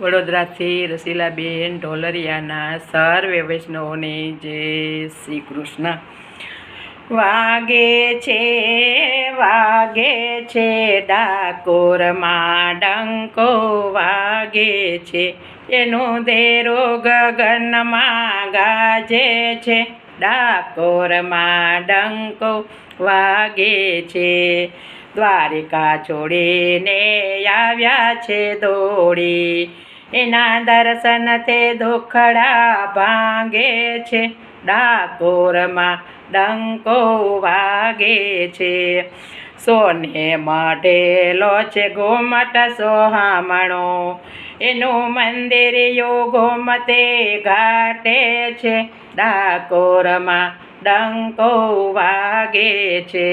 વડોદરાથી રસીલાબેન ઢોલરિયાના સર્વે વૈષ્ણવોને જય શ્રી કૃષ્ણ। વાગે છે ડાકોરમાં ડંકો વાગે છે, એનો દેરો ગગનમાં ગાજે છે, ડાકોરમાં ડંકો વાગે છે। દ્વારિકા છોડીને આવ્યા છે દોડી, એના દર્શન તે દુખડા ભાંગે છે, ડાકોરમાં ડંકો વાગે છે। સોને મઢેલો છે ઘુમટ સોહામણો, એનું મંદિર ગોમતે ઘાટે છે, ડાકોરમાં ડંકો વાગે છે।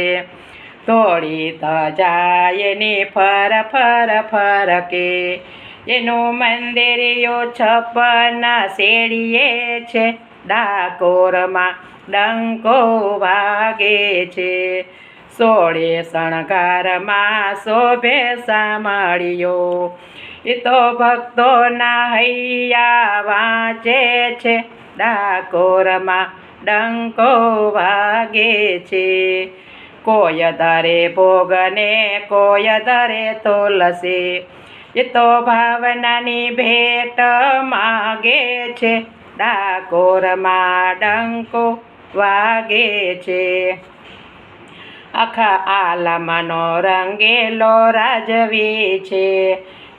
થોડી ધજાયની ફર ફરકે, એનું મંદિર 56 શેરીએ છે, ડાકોરમાં ડંકો વાગે છે। 16 શણગારમાં શોભે સાંભળ્યો, એ તો ભક્તોના હૈયા વાંચે છે, ડાકોરમાં ડંકો વાગે છે। કોઈ ધરે ભોગને કોઈ ધરે તુલસી, એ તો ભાવનાની ભેટ માગે છે, ડાકોરમાં ડંકો વાગે છે। આખા આલમનો રંગેલો રાજવી છે,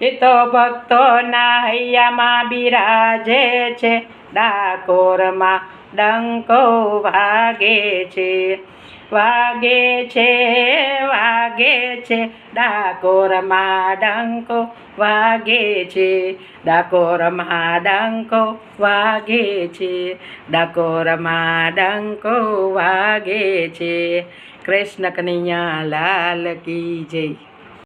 એ તો ભક્તોના હૈયામાં બિરાજે છે, ડાકોરમાં ડંકો વાગે છે। વાગે છે ડાકોરમાં ડંકો વાગે છે, ડાકોરમાં ડંકો વાગે છે, ડાકોરમાં ડંકો વાગે છે। કૃષ્ણ કનૈયા લાલ કી જય।